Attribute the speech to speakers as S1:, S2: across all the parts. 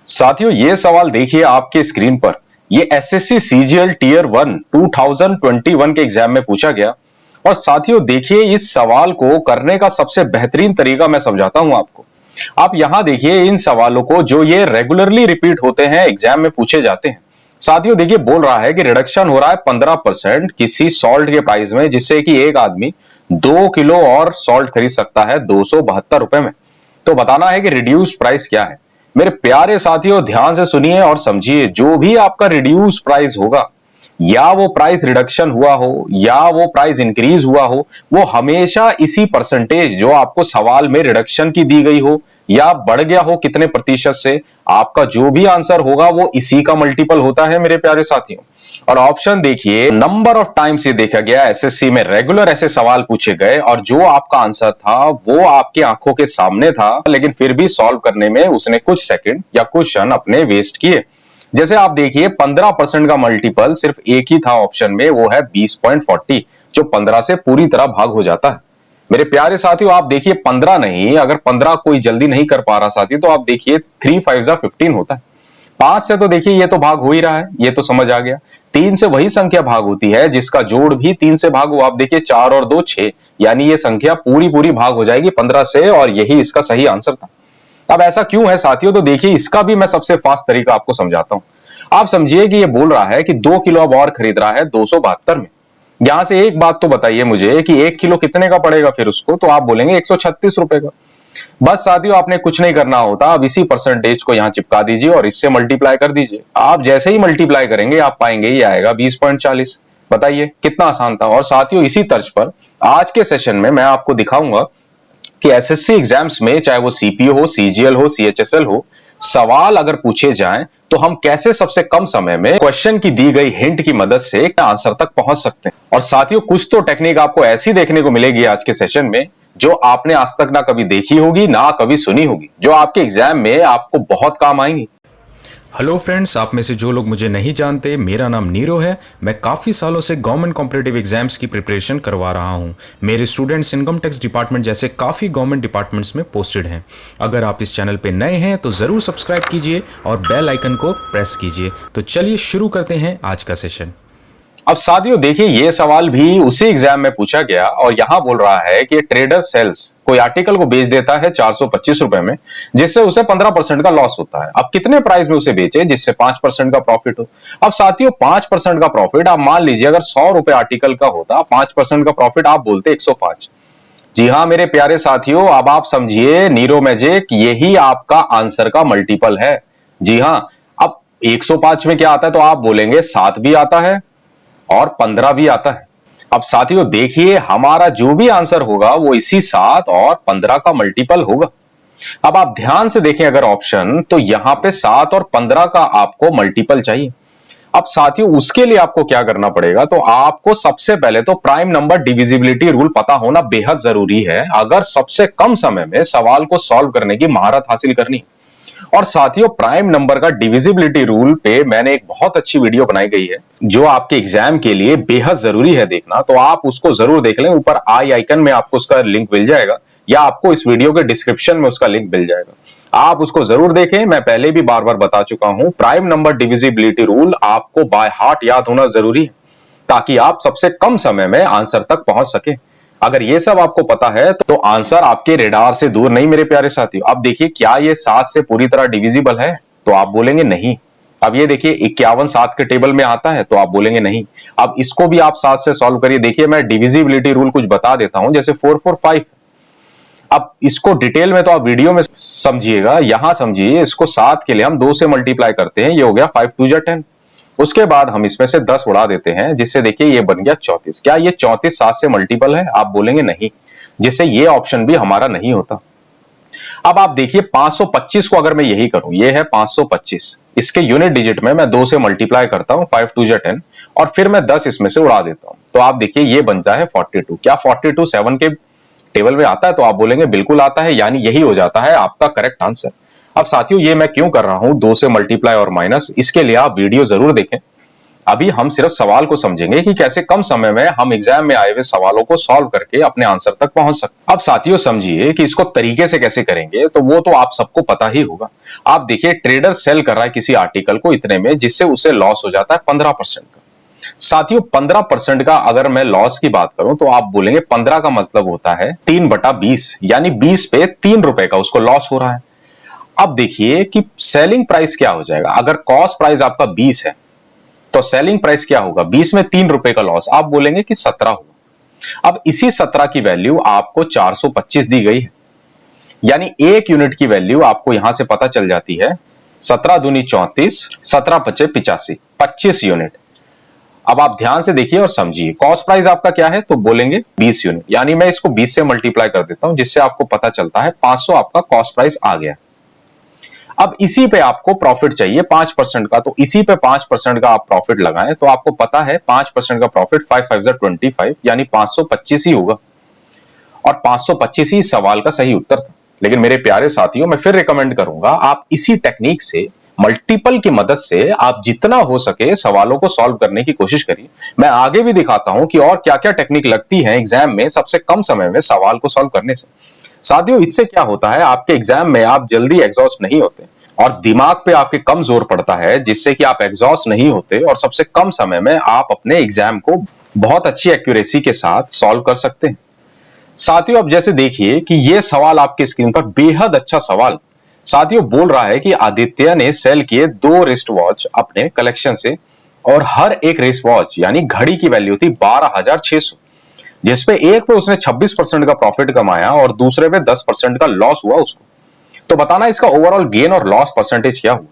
S1: साथियों ये सवाल देखिए आपके स्क्रीन पर। ये एसएससी सीजीएल टीयर 1 2021 के एग्जाम में पूछा गया। और साथियों देखिए इस सवाल को करने का सबसे बेहतरीन तरीका मैं समझाता हूं आपको। आप यहां देखिए इन सवालों को जो ये रेगुलरली रिपीट होते हैं, एग्जाम में पूछे जाते हैं। साथियों देखिए बोल रहा है कि रिडक्शन हो रहा है 15% किसी सॉल्ट के प्राइस में, जिससे कि एक आदमी 2 किलो और सॉल्ट खरीद सकता है 272 रुपए में। तो बताना है कि रिड्यूस प्राइस क्या है। मेरे प्यारे साथियों ध्यान से सुनिए और समझिए, जो भी आपका रिड्यूस प्राइस होगा, या वो प्राइस रिडक्शन हुआ हो या वो प्राइस इंक्रीज हुआ हो, वो हमेशा इसी परसेंटेज जो आपको सवाल में रिडक्शन की दी गई हो या बढ़ गया हो कितने प्रतिशत से, आपका जो भी आंसर होगा वो इसी का मल्टीपल होता है मेरे प्यारे साथियों। और ऑप्शन देखिए, नंबर ऑफ टाइम्स ये देखा गया एसएससी में रेगुलर ऐसे सवाल पूछे गए और जो आपका आंसर था वो आपकी आंखों के सामने था, लेकिन फिर भी सॉल्व करने में उसने कुछ सेकंड या कुछ क्षण अपने वेस्ट किए। जैसे आप देखिए 15% का मल्टीपल सिर्फ एक ही था ऑप्शन में, वो है 20.40, जो 15 से पूरी तरह भाग हो जाता है। मेरे प्यारे साथियों आप देखिए 15 नहीं, अगर 15 कोई जल्दी नहीं कर पा रहा साथी, तो आप देखिए 3 5 15 होता है। 5 से तो देखिए ये तो भाग हो ही रहा है, ये तो समझ आ गया। 3 से वही संख्या भाग होती है जिसका जोड़ भी 3 से भाग हो। आप देखिए 4 और 2 6, यानी ये संख्या पूरी पूरी भाग हो जाएगी 15 से, और यही इसका सही आंसर था। अब ऐसा क्यों है साथियों, तो देखिए इसका भी मैं सबसे फास्ट तरीका आपको समझाता हूं। आप समझिए कि ये बोल रहा है कि 2 किलो अब और खरीद रहा है 272 में। यहां से एक बात तो बताइए मुझे कि 1 किलो कितने का पड़ेगा फिर उसको, तो आप बोलेंगे 136 रुपए का। बस साथियों आपने कुछ नहीं करना होता, अब इसी परसेंटेज को यहां चिपका दीजिए और इससे मल्टीप्लाई कर दीजिए। आप जैसे ही मल्टीप्लाई करेंगे आप पाएंगे ये आएगा 20.40। बताइए कितना आसान था। और साथियों इसी तर्ज पर आज के सेशन में मैं आपको दिखाऊंगा कि एसएससी एग्जाम्स में, चाहे वो सीपीओ हो, सीजीएल हो, सीएचएसएल हो, सवाल अगर पूछे जाएं तो हम कैसे सबसे कम समय में क्वेश्चन की दी गई हिंट की मदद से आंसर तक पहुंच सकते हैं। और साथियों कुछ तो टेक्निक आपको ऐसी देखने को मिलेगी आज के सेशन में जो आपने आज तक ना कभी देखी होगी ना कभी सुनी होगी, जो आपके एग्जाम में आपको बहुत काम आएंगी।
S2: हेलो फ्रेंड्स, आप में से जो लोग मुझे नहीं जानते, मेरा नाम नीरो है। मैं काफ़ी सालों से गवर्नमेंट कॉम्पिटिटिव एग्जाम्स की प्रिपरेशन करवा रहा हूं। मेरे स्टूडेंट्स इनकम टैक्स डिपार्टमेंट जैसे काफ़ी गवर्नमेंट डिपार्टमेंट्स में पोस्टेड हैं। अगर आप इस चैनल पे नए हैं तो ज़रूर सब्सक्राइब कीजिए और बेल आइकन को प्रेस कीजिए। तो चलिए शुरू करते हैं आज का सेशन।
S1: अब साथियों देखिए ये सवाल भी उसी एग्जाम में पूछा गया और यहां बोल रहा है कि ट्रेडर सेल्स कोई आर्टिकल को बेच देता है 425 रुपए में, जिससे उसे 15% का लॉस होता है। अब कितने प्राइस में उसे बेचे जिससे 5% का प्रॉफिट हो। अब साथियों 5% का प्रॉफिट, आप मान लीजिए अगर 100 रुपए आर्टिकल का होता, 5% का प्रॉफिट आप बोलते 105। जी हां मेरे प्यारे साथियों, अब आप समझिए नीरो मैजिक, यही आपका आंसर का मल्टीपल है। जी हां, अब 105 में क्या आता है तो आप बोलेंगे 7 भी आता है और 15 भी आता है। अब साथियों देखिए हमारा जो भी आंसर होगा वो इसी 7 और 15 का मल्टीपल होगा। अब आप ध्यान से देखें अगर ऑप्शन, तो यहां पे 7 और 15 का आपको मल्टीपल चाहिए। अब साथियों उसके लिए आपको क्या करना पड़ेगा, तो आपको सबसे पहले तो प्राइम नंबर डिविजिबिलिटी रूल पता होना बेहद जरूरी है, अगर सबसे कम समय में सवाल को सॉल्व करने की महारत हासिल करनी। और साथियों प्राइम नंबर का डिविजिबिलिटी रूल पे मैंने एक बहुत अच्छी वीडियो बनाई गई है जो आपके एग्जाम के लिए बेहद जरूरी है देखना, तो आप उसको जरूर देख लें। ऊपर आई आइकन में आपको उसका लिंक मिल जाएगा या आपको इस वीडियो के डिस्क्रिप्शन में उसका लिंक मिल जाएगा। आप उसको जरूर देखें। मैं पहले भी बार बार बता चुका हूं, प्राइम नंबर डिविजिबिलिटी रूल आपको बाय हार्ट याद होना जरूरी है ताकि आप सबसे कम समय में आंसर तक पहुंच सके। अगर ये सब आपको पता है तो आंसर आपके रेडार से दूर नहीं मेरे प्यारे साथियों। अब देखिए क्या ये 7 से पूरी तरह डिविजिबल है, तो आप बोलेंगे नहीं। अब ये देखिए 51 7 के टेबल में आता है, तो आप बोलेंगे नहीं। अब इसको भी आप 7 से सॉल्व करिए। देखिए मैं डिविजिबिलिटी रूल कुछ बता देता हूं, जैसे 4 4 5। अब इसको डिटेल में तो आप वीडियो में समझिएगा, यहां समझिए। इसको 7 के लिए हम 2 से मल्टीप्लाई करते हैं, ये हो गया 5 2 10। उसके बाद हम इसमें से 10 उड़ा देते हैं, जिससे देखिए ये बन गया 34। क्या ये 34 7 से मल्टीपल है, आप बोलेंगे नहीं, जिससे ये ऑप्शन भी हमारा नहीं होता। अब आप देखिए 525 को अगर मैं यही करूं, ये है 525, इसके यूनिट डिजिट में मैं 2 से मल्टीप्लाई करता हूं, 5 2 10, और फिर मैं 10 इसमें से उड़ा देता हूं, तो आप देखिए ये बनता है 42। क्या 42 7 के टेबल में आता है, तो आप बोलेंगे बिल्कुल आता है, यानी यही हो जाता है आपका करेक्ट आंसर। अब साथियों ये मैं क्यों कर रहा हूं 2 से मल्टीप्लाई और माइनस, इसके लिए आप वीडियो जरूर देखें। अभी हम सिर्फ सवाल को समझेंगे कि कैसे कम समय में हम एग्जाम में आए हुए सवालों को सॉल्व करके अपने आंसर तक पहुंच सकते। अब साथियों समझिए कि इसको तरीके से कैसे करेंगे, तो वो तो आप सबको पता ही होगा। आप देखिए, ट्रेडर सेल कर रहा है किसी आर्टिकल को इतने में जिससे उसे लॉस हो जाता है 15% का। साथियों 15% का अगर मैं लॉस की बात करूं तो आप बोलेंगे 15 का मतलब होता है 3/20, यानी 20 पे 3 रुपए का उसको लॉस हो रहा है। अब देखिए कि सेलिंग प्राइस क्या हो जाएगा। अगर कॉस्ट प्राइस आपका 20 है तो सेलिंग प्राइस क्या होगा, 20 में 3 रुपए का लॉस, आप बोलेंगे कि 17 होगा। अब इसी 17 की वैल्यू आपको 425 दी गई है, यानी एक यूनिट की वैल्यू आपको यहां से पता चल जाती है 17 दूनी 34, 17 पचे 85, 25 यूनिट। अब आप ध्यान से देखिए और समझिए, कॉस्ट प्राइस आपका क्या है, तो बोलेंगे 20 यूनिट, यानी मैं इसको 20 से मल्टीप्लाई कर देता हूं जिससे आपको पता चलता है 500 आपका कॉस्ट प्राइस आ गया। अब इसी पे आपको प्रॉफिट चाहिए 5% का, तो इसी पे 5% का आप प्रॉफिट लगाएं तो आपको पता है 5% का प्रॉफिट 5 5 25, यानी 525 ही होगा। और 525 ही सवाल का सही उत्तर था। लेकिन मेरे प्यारे साथियों, मैं फिर रिकमेंड करूंगा आप इसी टेक्निक से, मल्टीपल की मदद से आप जितना हो सके सवालों को सॉल्व करने की कोशिश करिए। मैं आगे भी दिखाता हूं कि और क्या क्या टेक्निक लगती है एग्जाम में सबसे कम समय में सवाल को सॉल्व करने से। साथियों इससे क्या होता है, आपके एग्जाम में आप जल्दी एग्जॉस्ट नहीं होते और दिमाग पे आपके कम जोर पड़ता है, जिससे कि आप एग्जॉस्ट नहीं होते और सबसे कम समय में आप अपने एग्जाम को बहुत अच्छी एक्यूरेसी के साथ सॉल्व कर सकते हैं। साथियों अब जैसे देखिए कि ये सवाल आपके स्क्रीन पर बेहद अच्छा सवाल साथियों बोल रहा है कि आदित्य ने सेल किए 2 रिस्ट वॉच अपने कलेक्शन से और हर एक रिस्ट वॉच यानी घड़ी की वैल्यू थी 12,600, जिसपे एक पे उसने 26% का प्रॉफिट कमाया और दूसरे पे 10% का लॉस हुआ उसको। तो बताना इसका ओवरऑल गेन और लॉस परसेंटेज क्या हुआ।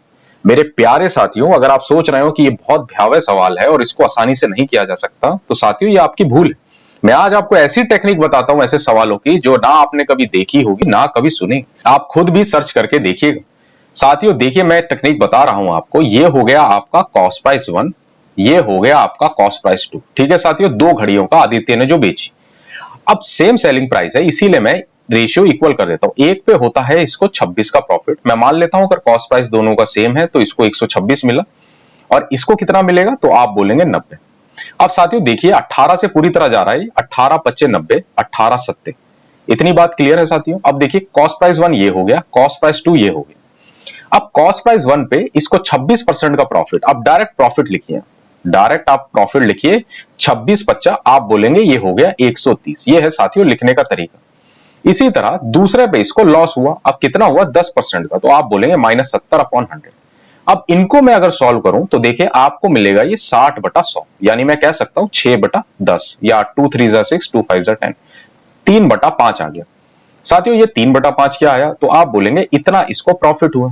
S1: मेरे प्यारे साथियों, अगर आप सोच रहे हो कि ये बहुत भयावह सवाल है और इसको आसानी से नहीं किया जा सकता, तो साथियों ये आपकी भूल है। मैं आज आपको ऐसी टेक्निक बताता हूं ऐसे सवालों की जो ना आपने कभी देखी होगी ना कभी सुनी। आप खुद भी सर्च करके देखिएगा। साथियों देखिए, मैं टेक्निक बता रहा हूं आपको। ये हो गया आपका कॉस्ट प्राइस 1, ये हो गया आपका कॉस्ट प्राइस 2। ठीक है साथियों, 2 घड़ियों का आदित्य ने जो बेची। अब सेम सेलिंग प्राइस है, इसीलिए मैं रेशियो इक्वल कर देता हूं। एक पे होता है इसको 26 का प्रॉफिट, मैं मान लेता हूं अगर कॉस्ट प्राइस दोनों का सेम है तो इसको 126 मिला और इसको कितना मिलेगा, तो आप बोलेंगे 90। अब साथियों देखिए 18 से पूरी तरह जा रहा है, 18 पच्चे 90, 18 सत्ते। इतनी बात क्लियर है साथियों। अब देखिए कॉस्ट प्राइस 1 ये हो गया, कॉस्ट प्राइस 2 ये हो गया। अब कॉस्ट प्राइस 1 पे इसको 26% का प्रॉफिट, अब डायरेक्ट प्रॉफिट लिखिए, डायरेक्ट आप प्रॉफिट लिखिए 26 पच्चा, आप बोलेंगे ये हो गया 130। ये है साथियों लिखने का तरीका। इसी तरह दूसरे पे इसको लॉस हुआ, अब कितना हुआ 10% का, तो आप बोलेंगे -70/100। अब इनको मैं अगर सॉल्व करूं तो देखिए आपको मिलेगा ये 60/100, यानी मैं कह सकता हूं 6/10 या 2 3 6 2 5 10, 3/5 आ गया। साथियों ये 3/5 क्या आया, तो आप बोलेंगे इतना इसको प्रॉफिट हुआ।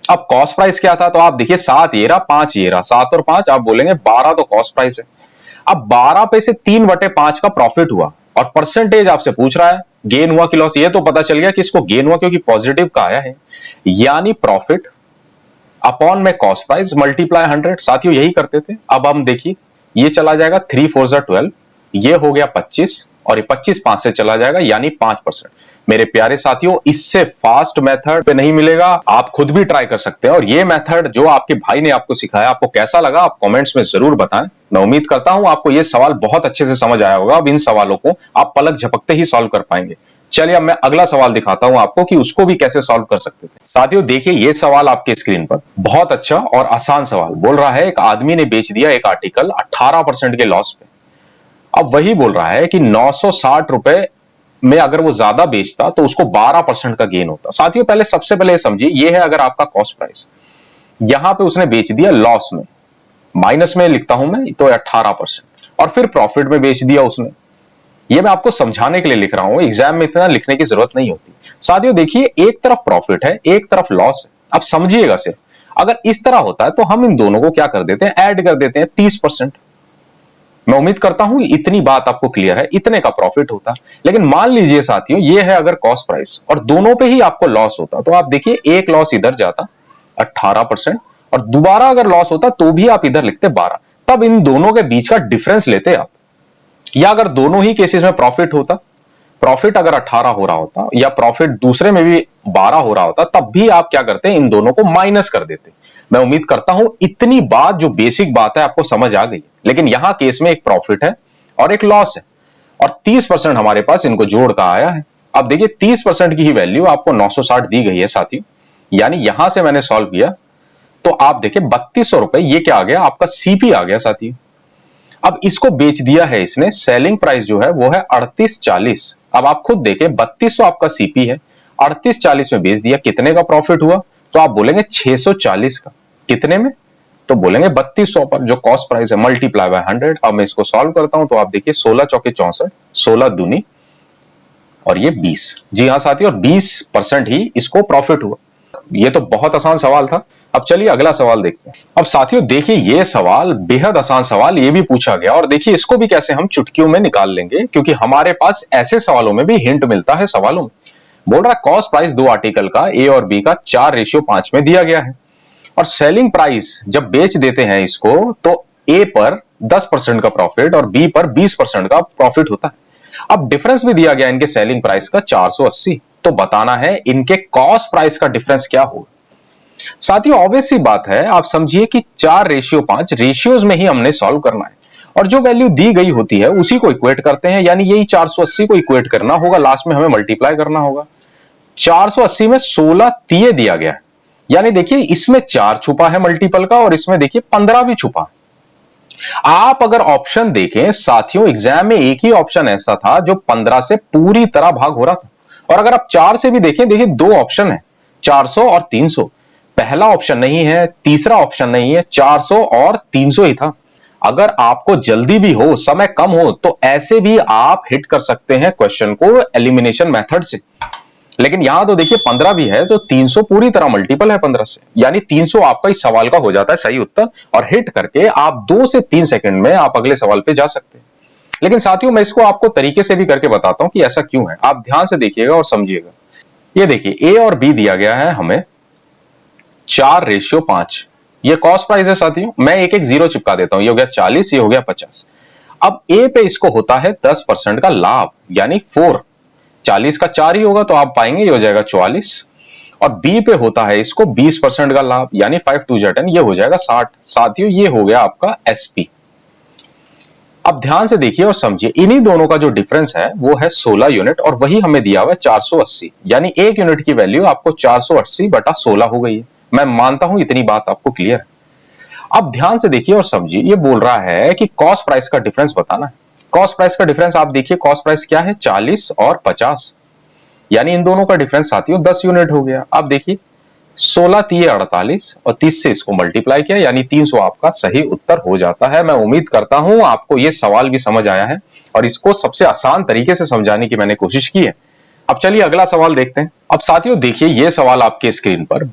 S1: अब कॉस्ट प्राइस क्या था, तो आप देखिए 7 ये रहा 5 ये रहा, 7 और 5 आप बोलेंगे 12 तो कॉस्ट प्राइस है। अब 12 पे से 3/5 का प्रॉफिट हुआ और परसेंटेज आपसे पूछ रहा है गेन हुआ कि लॉस। ये तो पता चल गया कि इसको गेन हुआ क्योंकि पॉजिटिव का आया है, यानी प्रॉफिट अपॉन में कॉस्ट प्राइस मल्टीप्लाई 100। साथियों यही करते थे। अब हम देखिए ये चला जाएगा 3 4 12, ये हो गया 25 और ये 25 5 से चला जाएगा यानी 5%। मेरे प्यारे साथियों इससे फास्ट मेथड पे नहीं मिलेगा, आप खुद भी ट्राई कर सकते हैं। और ये मेथड जो आपके भाई ने आपको सिखाया आपको कैसा लगा आप कमेंट्स में जरूर बताएं। मैं उम्मीद करता हूं आपको ये सवाल बहुत अच्छे से समझ आया होगा। अब इन सवालों को आप पलक झपकते ही सॉल्व कर पाएंगे। चलिए अब मैं अगला सवाल दिखाता हूं आपको कि उसको भी कैसे सॉल्व कर सकते थे। साथियों देखिए ये सवाल आपके स्क्रीन पर बहुत अच्छा और आसान सवाल बोल रहा है, एक आदमी ने बेच दिया एक आर्टिकल 18% के लॉस पे। अब वही बोल रहा है कि 960 रुपए में अगर वो ज्यादा बेचता तो उसको 12% का गेन होता। साथियों पहले सबसे पहले समझिए ये है अगर आपका कॉस्ट प्राइस, यहां पे उसने बेच दिया लॉस में, माइनस में लिखता हूं मैं तो 18%, और फिर प्रॉफिट में बेच दिया उसने। ये मैं आपको समझाने के लिए लिख रहा हूं, एग्जाम में इतना लिखने की जरूरत नहीं होती। साथियों देखिए एक तरफ प्रॉफिट है एक तरफ लॉस है। अब समझिएगा सिर्फ, अगर इस तरह होता है तो हम इन दोनों को क्या कर देते हैं, ऐड कर देते हैं 30%। मैं उम्मीद करता हूं इतनी बात आपको क्लियर है, इतने का प्रॉफिट होता। लेकिन मान लीजिए साथियों ये है अगर कॉस्ट प्राइस और दोनों पे ही आपको लॉस होता, तो आप देखिए एक लॉस इधर जाता 18% और दोबारा अगर लॉस होता तो भी आप इधर लिखते 12। तब इन दोनों के बीच का डिफरेंस लेते आप, या अगर दोनों ही केसेस में प्रॉफिट होता, प्रॉफिट अगर 18 हो रहा होता या प्रॉफिट दूसरे में भी 12 हो रहा होता, तब भी आप क्या करते हैं इन दोनों को माइनस कर देते। मैं उम्मीद करता हूं इतनी बात, जो बेसिक बात है, आपको समझ आ गई। लेकिन यहां केस में एक प्रॉफिट है और एक लॉस है, और 30% हमारे पास इनको जोड़ का आया है। अब देखिए 30% की ही वैल्यू आपको 960 दी गई है साथियों, यानी यहां से मैंने सॉल्व किया तो आप देखिए 3200 रुपए, ये क्या आ गया, आपका सीपी आ गया साथियों। अब इसको बेच दिया है इसने, सेलिंग प्राइस जो है वो है 3840। अब आप खुद देखें, 3200 आपका सीपी है, 3840 में बेच दिया, कितने का प्रॉफिट हुआ? तो आप बोलेंगे 640 का। कितने में? तो बोलेंगे 3200 पर, जो कॉस्ट प्राइस है, मल्टीप्लाई बाय 100। अब मैं इसको सॉल्व करता हूं तो आप देखिए 16 चौके 64, 16 दूनी और ये 20। जी हां साथियों, और 20% ही इसको प्रॉफिट हुआ। ये तो बहुत आसान सवाल था। अब चलिए अगला सवाल देखते हैं। अब साथियों देखिए, ये सवाल बेहद आसान सवाल ये भी पूछा गया, और देखिए इसको भी कैसे हम चुटकियों में निकाल लेंगे, क्योंकि हमारे पास ऐसे सवालों में भी हिंट मिलता है सवालों में। बोल रहा है कॉस्ट प्राइस दो आर्टिकल का ए और बी का 4:5 में दिया गया है, और सेलिंग प्राइस जब बेच देते हैं इसको तो ए पर 10% का प्रॉफिट और बी पर 20% का प्रॉफिट होता है। अब डिफरेंस भी दिया गया इनके सेलिंग प्राइस का 480, तो बताना है इनके कॉस्ट प्राइस का डिफरेंस क्या होगा। साथियों ऑब्वियस सी बात है, आप समझिए कि 4:5 रेशियोज में ही हमने सॉल्व करना है, और जो वैल्यू दी गई होती है उसी को इक्वेट करते हैं, यानी यही 480 को इक्वेट करना होगा, लास्ट में हमें मल्टीप्लाई करना होगा। 480 में 16 तिये दिया गया है, यानी देखिए इसमें 4 छुपा है मल्टीपल का, और इसमें देखिए 15 भी छुपा है। आप अगर ऑप्शन देखें साथियों, एग्जाम में एक ही ऑप्शन ऐसा था जो 15 से पूरी तरह भाग हो रहा था, और अगर आप 4 से भी देखें, देखिए दो ऑप्शन है, 400 और 300। पहला ऑप्शन नहीं है, तीसरा ऑप्शन नहीं है, 400 और 300 ही था। अगर आपको जल्दी भी हो, समय कम हो, तो ऐसे भी आप हिट कर सकते हैं क्वेश्चन को एलिमिनेशन मेथड से। लेकिन यहां तो देखिए 15 भी है, तो 300 पूरी तरह मल्टीपल है 15 से, यानी 300 आपका इस सवाल का हो जाता है सही उत्तर, और हिट करके आप 2 से 3 सेकंड में आप अगले सवाल पे जा सकते हैं। लेकिन साथियों मैं इसको आपको तरीके से भी करके बताता हूं कि ऐसा क्यों है, आप ध्यान से देखिएगा और समझिएगा। ये देखिए ए और बी दिया गया है हमें 4:5, ये कॉस्ट प्राइस है साथियों। मैं एक एक जीरो चिपका देता हूं, ये हो गया 40, ये हो गया 50। अब ए पे इसको होता है 10% का लाभ, यानी 4, 40 का 4 ही होगा तो आप पाएंगे ये हो जाएगा 44, और बी पे होता है इसको 20% का लाभ, यानी 5 2 10, ये हो जाएगा 60। साथियों ये हो गया आपका एसपी। अब ध्यान से देखिए और समझिए, इन्हीं दोनों का जो डिफरेंस है वो है 16 यूनिट, और वही हमें दिया हुआ है 480, यानी एक यूनिट की वैल्यू आपको 480 बटा 16 हो गई है। मैं मानता हूं इतनी बात आपको क्लियर है। अब ध्यान से देखिए और समझिए, ये बोल रहा है कि कॉस्ट प्राइस का डिफरेंस बताना है। कॉस्ट प्राइस का डिफरेंस आप देखिए, कॉस्ट प्राइस क्या है, 40 और 50, यानी इन दोनों का डिफरेंस साथियों 10 यूनिट हो गया। आप देखिए 16 तिये 48, और 30 से इसको मल्टीप्लाई किया, यानी 300 आपका सही उत्तर हो जाता है। मैं उम्मीद करता हूं आपको यह सवाल भी समझ आया है, और इसको सबसे आसान तरीके से समझाने की मैंने कोशिश की है। अब चलिए अगला सवाल देखते हैं। अब साथियों देखिए, यह सवाल आपके स्क्रीन पर,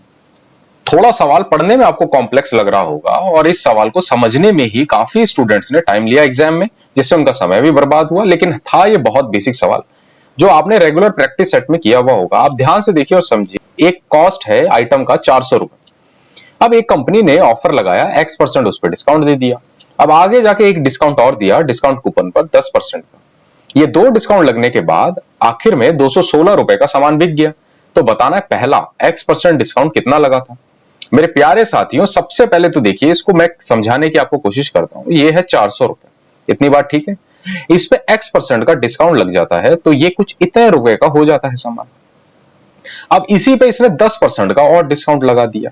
S1: थोड़ा सवाल पढ़ने में आपको कॉम्प्लेक्स लग रहा होगा, और इस सवाल को समझने में ही काफी स्टूडेंट्स ने टाइम लिया एग्जाम में, जिससे उनका समय भी बर्बाद हुआ। लेकिन था ये बहुत बेसिक सवाल जो आपने रेगुलर प्रैक्टिस सेट में किया हुआ होगा। आप ध्यान से देखिए और समझिए, एक कॉस्ट है आइटम का 400 रुपए। अब एक कंपनी ने ऑफर लगाया, X% उस पर डिस्काउंट दे दिया। अब आगे जाके एक डिस्काउंट और दिया, डिस्काउंट कूपन पर 10% का। ये दो डिस्काउंट लगने के बाद आखिर में 216 रुपए का सामान बिक गया। तो बताना है पहला X% डिस्काउंट कितना लगा था। मेरे प्यारे साथियों, सबसे पहले तो देखिए, इसको मैं समझाने की आपको कोशिश करता हूं। ये है 400 रुपए, इतनी बात ठीक है। इस पे X% का डिस्काउंट लग जाता है, तो ये कुछ इतने रुपए का हो जाता है सामान। अब इसी पे इसने 10% का और डिस्काउंट लगा दिया,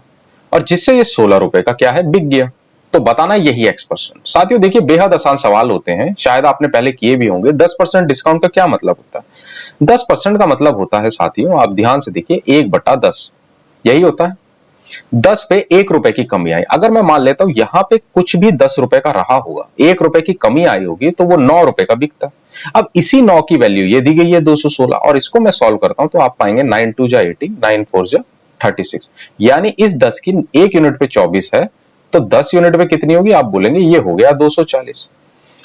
S1: और जिससे ये 16 रुपए का क्या है, बिक गया। तो बताना यही X%। साथियों देखिए, बेहद आसान सवाल होते हैं, शायद आपने पहले किए भी होंगे। 10% डिस्काउंट का क्या मतलब होता है? 10% का मतलब होता है साथियों, आप ध्यान से देखिए, 1/10, यही होता है। 10 पे 1 रुपए की कमी आई। अगर मैं मान लेता हूं यहां पे कुछ भी 10 रुपए का रहा होगा, 1 रुपए की कमी आई होगी, तो वो 9 रुपए का बिकता। अब इसी 9 की वैल्यू ये दी गई है 216, और इसको मैं सॉल्व करता हूं तो आप पाएंगे 9 2 जा 80, 9 4 जा 36, यानी इस 10 की 1 यूनिट पे 24 है, तो 10 यूनिट पे कितनी होगी? आप बोलेंगे ये हो गया 240।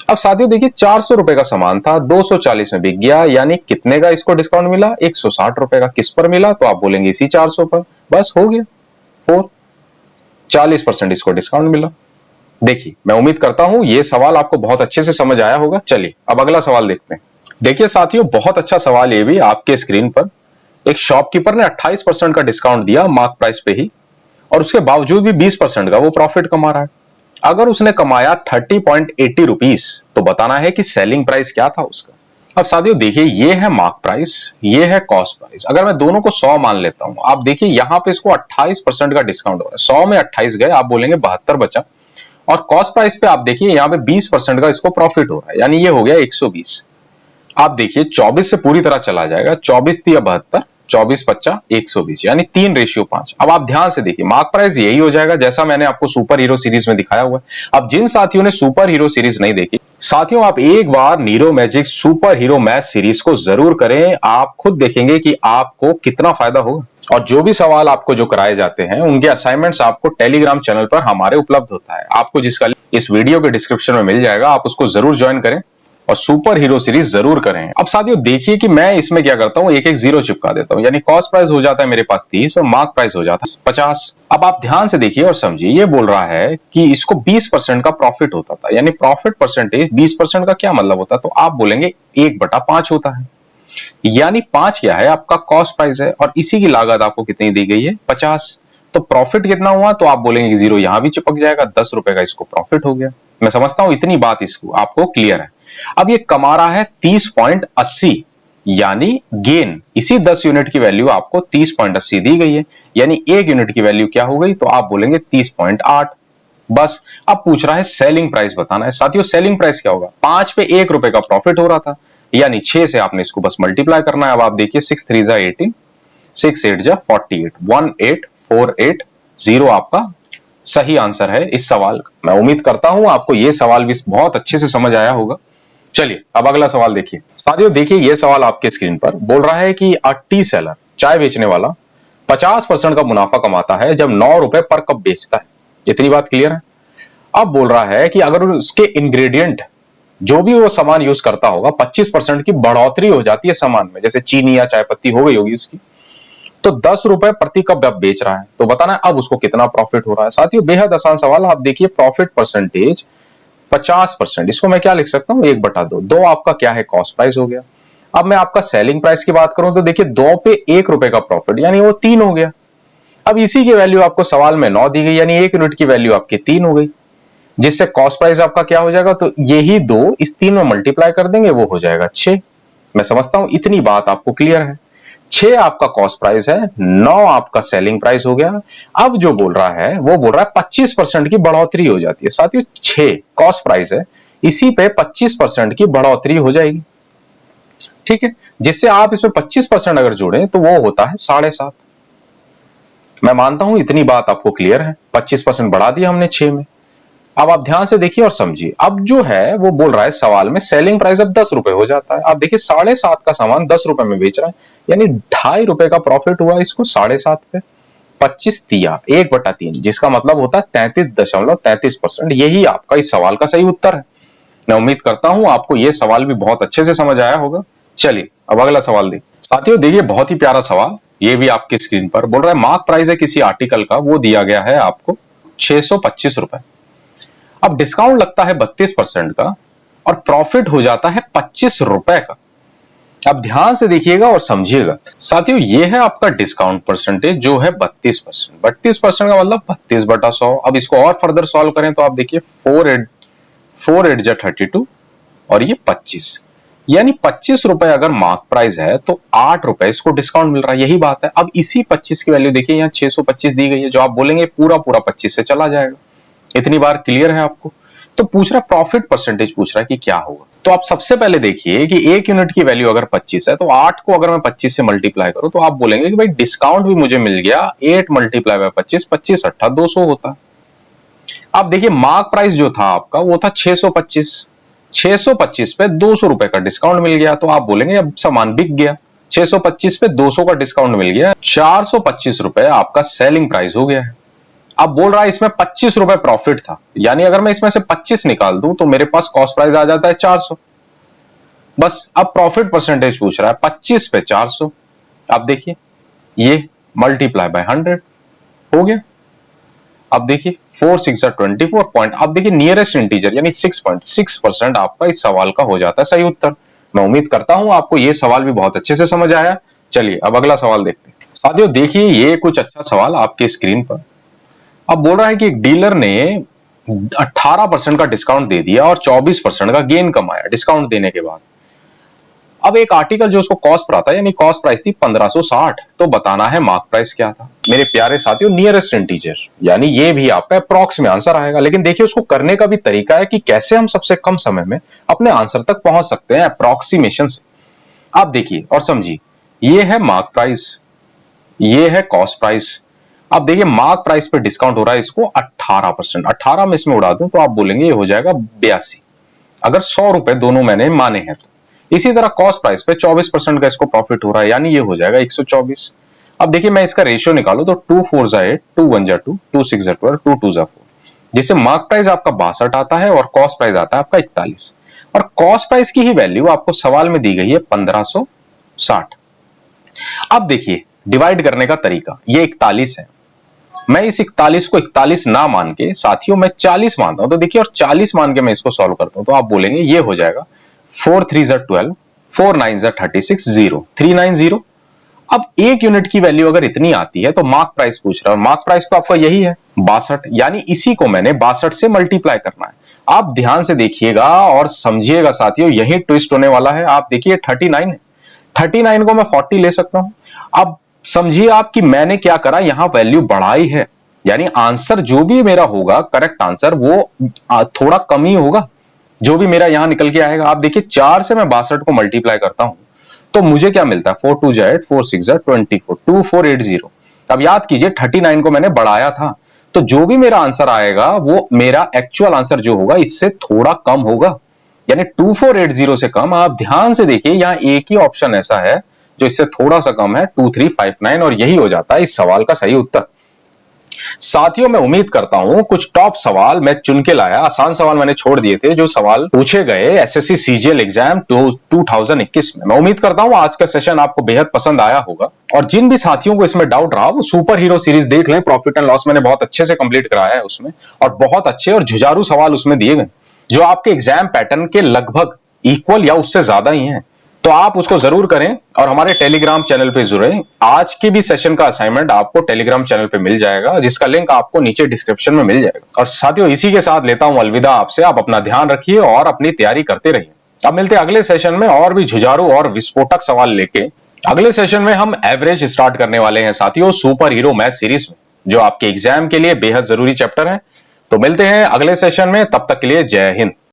S1: अब साथियों देखिए, 400 रुपए का सामान था, 240 में बिक गया, यानी कितने का इसको डिस्काउंट मिला? 160 रुपए का। किस पर मिला? तो आप बोलेंगे इसी 400 पर। बस हो गया 4, 40% इसको डिस्काउंट मिला। देखिए, मैं उम्मीद करता हूं यह सवाल आपको बहुत अच्छे से समझ आया होगा। चलिए अब अगला सवाल देखते हैं। देखिए साथियों, बहुत अच्छा सवाल ये भी आपके स्क्रीन पर। एक शॉपकीपर ने 28% का डिस्काउंट दिया मार्क प्राइस पे ही, और उसके बावजूद भी 20% का वो प्रॉफिट कमा रहा है। अगर उसने कमाया 30.80 रुपीस, तो बताना है कि सेलिंग प्राइस क्या था उसका। अब साथियों देखिए, ये है मार्क प्राइस, ये है कॉस्ट प्राइस। अगर मैं दोनों को 100 मान लेता हूं, आप देखिए यहां पे इसको 28% का डिस्काउंट हो रहा है। 100 में 28 गए, आप बोलेंगे 72 बचा। और कॉस्ट प्राइस पे आप देखिए यहाँ पे 20% का इसको प्रॉफिट हो रहा है, यानी ये हो गया 120। आप देखिए 24 से पूरी तरह चला जाएगा, 24 तिया 72, 24 पच्चा 120, यानी 3:5। अब आप ध्यान से देखिए, मार्क प्राइस यही हो जाएगा जैसा मैंने आपको सुपर हीरो सीरीज में दिखाया हुआ है। अब जिन साथियों ने सुपर हीरो सीरीज नहीं देखी, साथियों आप एक बार नीरो magic super hero math series को जरूर करें। आप खुद देखेंगे कि आपको कितना फायदा होगा। और जो भी सवाल आपको जो कराए जाते हैं, उनके असाइनमेंट्स आपको टेलीग्राम चैनल पर हमारे उपलब्ध होता है, आपको जिसका इस वीडियो के डिस्क्रिप्शन में मिल जाएगा। आप उसको जरूर ज्वाइन करें और सुपर हीरो सीरीज जरूर करें। अब साथियों देखिए कि मैं इसमें क्या करता हूं, एक एक जीरो चिपका देता हूं, यानी कॉस्ट प्राइस हो जाता है मेरे पास 30 और मार्क प्राइस हो जाता है 50। अब आप ध्यान से देखिए और समझिए, ये बोल रहा है कि इसको 20% का प्रॉफिट होता था, यानी प्रॉफिट परसेंटेज 20% का क्या मतलब होता है, तो आप बोलेंगे 1/5 होता है। यानी 5 क्या है, आपका कॉस्ट प्राइस है, और इसी की लागत आपको कितनी दी गई है, 50। तो प्रॉफिट कितना हुआ, तो आप बोलेंगे कि जीरो यहां भी चिपक जाएगा, 10 रुपए का इसको प्रॉफिट हो गया। मैं समझता हूं इतनी बात इसको आपको क्लियर है। अब ये कमा रहा है 30.80, यानी गेन। इसी 10 यूनिट की वैल्यू आपको 30.80 दी गई है, यानी 1 यूनिट की वैल्यू क्या हो गई, तो आप बोलेंगे 30.8। बस अब पूछ रहा है सेलिंग प्राइस बताना है। साथियों सेलिंग प्राइस क्या होगा, 5 पे 1 रुपए का प्रॉफिट हो रहा था, यानी 6 से आपने इसको बस मल्टीप्लाई करना है। अब आप देखिए 6 3 जा 18, 6 8 जा 48, 18480 आपका सही आंसर है इस सवाल का। मैं उम्मीद करता हूं आपको यह सवाल भी बहुत अच्छे से समझ आया होगा। चलिए अब अगला सवाल देखिए। साथियों देखिए यह सवाल आपके स्क्रीन पर बोल रहा है कि अ टी सेलर, चाय बेचने वाला 50% का मुनाफा कमाता है जब 9 रुपए पर कप बेचता है। इतनी बात क्लियर है। अब बोल रहा है कि अगर उसके इंग्रेडिएंट, जो भी वो सामान यूज करता होगा, 25% की बढ़ोतरी हो जाती है सामान में, जैसे चीनी या चाय पत्ती हो गई होगी उसकी, तो 10 रुपए प्रति कप अब बेच रहा है, तो बताना है अब उसको कितना प्रॉफिट हो रहा है। साथियों बेहद आसान सवाल। आप देखिए प्रॉफिट परसेंटेज 50%, इसको मैं क्या लिख सकता हूं, 1/2। 2 आपका क्या है, कॉस्ट प्राइस हो गया। अब मैं आपका सेलिंग प्राइस की बात करूं तो देखिए 2 पे 1 रुपए का प्रॉफिट, यानी वो 3 हो गया। अब इसी की वैल्यू आपको सवाल में 9 दी गई, यानी 1 यूनिट की वैल्यू आपकी 3 हो गई, जिससे कॉस्ट प्राइस आपका क्या हो जाएगा, तो यही 2 इस 3 में मल्टीप्लाई कर देंगे, वो हो जाएगा 6। मैं समझता हूं इतनी बात आपको क्लियर है। 6 आपका कॉस्ट प्राइस है, 9 आपका सेलिंग प्राइस हो गया। अब जो बोल रहा है वो बोल रहा है 25% की बढ़ोतरी हो जाती है। साथियों 6 कॉस्ट प्राइस है, इसी पे 25% की बढ़ोतरी हो जाएगी, ठीक है, जिससे आप इसमें 25% अगर जोड़ें तो वो होता है 7.5। मैं मानता हूं इतनी बात आपको क्लियर है। 25% बढ़ा दिया हमने 6 में। अब आप ध्यान से देखिए और समझिए। अब जो है वो बोल रहा है सवाल में सेलिंग प्राइस अब 10 रुपए हो जाता है। आप देखिए 7.5 का सामान 10 रुपए में बेच रहा है, यानी 2.5 रुपए का प्रॉफिट हुआ इसको 7.5 पे। 25 तिया 1/3, जिसका मतलब होता है 33.33%। यही आपका इस सवाल का सही उत्तर है। मैं उम्मीद करता हूं आपको यह सवाल भी बहुत अच्छे से समझ आया होगा। चलिए अब अगला सवाल देखिए। साथियों देखिए बहुत ही प्यारा सवाल, ये भी आपकी स्क्रीन पर बोल रहा है मार्क प्राइस है किसी आर्टिकल का, वो दिया गया है आपको 625 रुपए। अब डिस्काउंट लगता है 32% का और प्रॉफिट हो जाता है 25 रुपए का। अब ध्यान से देखिएगा और समझिएगा। साथियों ये है आपका डिस्काउंट परसेंटेज जो है 32%। 32% का मतलब 32/100। अब इसको और फर्दर सॉल्व करें तो आप देखिए 4 8 जा 32 और ये 25, यानी 25 रुपए अगर मार्क प्राइस है तो 8 रुपए इसको डिस्काउंट मिल रहा है। यही बात है। अब इसी 25 की वैल्यू देखिए, यहाँ 625 दी गई है, जो आप बोलेंगे पूरा पूरा 25 से चला जाएगा। इतनी बार क्लियर है आपको। तो पूछ रहा है प्रॉफिट परसेंटेज, पूछ रहा है कि क्या होगा। तो आप सबसे पहले देखिए कि 1 यूनिट की वैल्यू अगर 25 है तो 8 को अगर मैं 25 से मल्टीप्लाई करूं तो आप बोलेंगे कि भाई डिस्काउंट भी मुझे मिल गया, 8 मल्टीप्लाई बाय 25, 25 8 200 होता। अब देखिए मार्क प्राइस जो था आपका वो था 625। 625 पे 200 रुपए का डिस्काउंट मिल गया, तो आप बोलेंगे अब सामान बिक गया। 625 पे 200 का डिस्काउंट मिल गया, 425 रुपए आपका सेलिंग प्राइस हो गया है। अब बोल रहा है इसमें 25 रुपए प्रॉफिट था, यानी अगर मैं इसमें से 25 निकाल दूं तो मेरे पास कॉस्ट प्राइस आ जाता है 400। बस अब प्रॉफिट परसेंटेज पूछ रहा है 25 पे 400। आप देखिए ये मल्टीप्लाई बाय 100 हो गया। अब देखिए 4 6 24 पॉइंट। अब देखिए नियरेस्ट इंटीजर यानी 6.6% आपका इस सवाल का हो जाता है सही उत्तर। मैं उम्मीद करता हूं आपको यह सवाल भी बहुत अच्छे से समझ आया। चलिए अब अगला सवाल देखते हैं। साथियों देखिए ये कुछ अच्छा सवाल आपके स्क्रीन पर। अब बोल रहा है कि एक डीलर ने 18% का डिस्काउंट दे दिया और 24% का गेन कमाया डिस्काउंट देने के बाद। अब एक आर्टिकल जो उसको कॉस्ट पर आता है, यानी कॉस्ट प्राइस थी 1560, तो बताना है मार्क प्राइस क्या था। मेरे प्यारे साथियों, नियरेस्ट इंटीजर, यानी ये भी आपका अप्रॉक्स में आंसर आएगा। लेकिन देखिए उसको करने का भी तरीका है कि कैसे हम सबसे कम समय में अपने आंसर तक पहुंच सकते हैं अप्रॉक्सीमेशन से। आप देखिए और समझिए, ये है मार्क प्राइस, ये है कॉस्ट प्राइस। अब देखिए मार्क प्राइस पे डिस्काउंट हो रहा है इसको 18%, 18 में इसमें उड़ा दूं तो आप बोलेंगे ये हो जाएगा 82, अगर 100 रुपए दोनों मैंने माने हैं तो। इसी तरह कॉस्ट प्राइस पे 24% का इसको प्रॉफिट हो रहा है, यानी ये हो जाएगा 124। अब देखिए मैं इसका रेशियो निकालू तो 2 4 जा 8, 2 1 जा 2, 2 6 जा 12, 2 2 जा 4, जिससे मार्क प्राइस आपका 62 आता है और कॉस्ट प्राइस आता है आपका 41। और कॉस्ट प्राइस की ही वैल्यू आपको सवाल में दी गई है 1560। अब देखिए डिवाइड करने का तरीका, ये 41 है, मैं इस 41 को 41 ना मान के साथियों मैं 40 मानता हूं, तो देखिए और 40 मान के मैं इसको सॉल्व करता हूं तो आप बोलेंगे ये हो जाएगा 4 3 जा 12, 4 9 जा 36, 0 390। अब एक यूनिट की वैल्यू अगर इतनी आती है तो मार्क प्राइस पूछ रहा है, और मार्क प्राइस तो आपका यही है 62, यानी इसी को मैंने 62 से मल्टीप्लाई करना है। आप ध्यान से देखिएगा और समझिएगा साथियों, यही ट्विस्ट होने वाला है। आप देखिए 39 है, 39 को मैं 40 ले सकता हूं। अब समझिए आप कि मैंने क्या करा, यहां वैल्यू बढ़ाई है, यानी आंसर जो भी मेरा होगा करेक्ट आंसर वो थोड़ा कम ही होगा जो भी मेरा यहां निकल के आएगा। आप देखिए 4 से मैं 62 को मल्टीप्लाई करता हूं तो मुझे क्या मिलता है, 4 2 जा 8, 4 6 जा 24, 2480। अब याद कीजिए 39 को मैंने बढ़ाया था, तो जो भी मेरा आंसर आएगा वो मेरा एक्चुअल आंसर जो होगा इससे थोड़ा कम होगा, यानी 2480 से कम। आप ध्यान से देखिए यहां एक ही ऑप्शन ऐसा है जो इससे थोड़ा सा कम है, 2359, और यही हो जाता है इस सवाल का सही उत्तर। साथियों मैं उम्मीद करता हूं कुछ टॉप सवाल मैं चुन के लाया, आसान सवाल मैंने छोड़ दिए थे जो सवाल पूछे गए एसएससी सीजीएल एग्जाम 2021 में। मैं उम्मीद करता हूं आज का सेशन आपको बेहद पसंद आया होगा, और जिन भी साथियों को इसमें डाउट रहा वो सुपर हीरो सीरीज देख लें, प्रॉफिट एंड लॉस मैंने बहुत अच्छे से कंप्लीट कराया है उसमें, और बहुत अच्छे और जुझारू सवाल उसमें दिए गए जो आपके एग्जाम पैटर्न के लगभग इक्वल या उससे ज्यादा ही हैं। तो आप उसको जरूर करें और हमारे टेलीग्राम चैनल पे जुड़ें। आज के भी सेशन का असाइनमेंट आपको टेलीग्राम चैनल पे मिल जाएगा, जिसका लिंक आपको नीचे डिस्क्रिप्शन में मिल जाएगा। और साथियों इसी के साथ लेता हूं अलविदा आपसे। आप अपना ध्यान रखिए और अपनी तैयारी करते रहिए। अब मिलते हैं अगले सेशन में और भी जुझारू और विस्फोटक सवाल लेके। अगले सेशन में हम एवरेज स्टार्ट करने वाले हैं साथियों, सुपर हीरो मैथ सीरीज में, जो आपके एग्जाम के लिए बेहद जरूरी चैप्टर है। तो मिलते हैं अगले सेशन में, तब तक के लिए जय हिंद।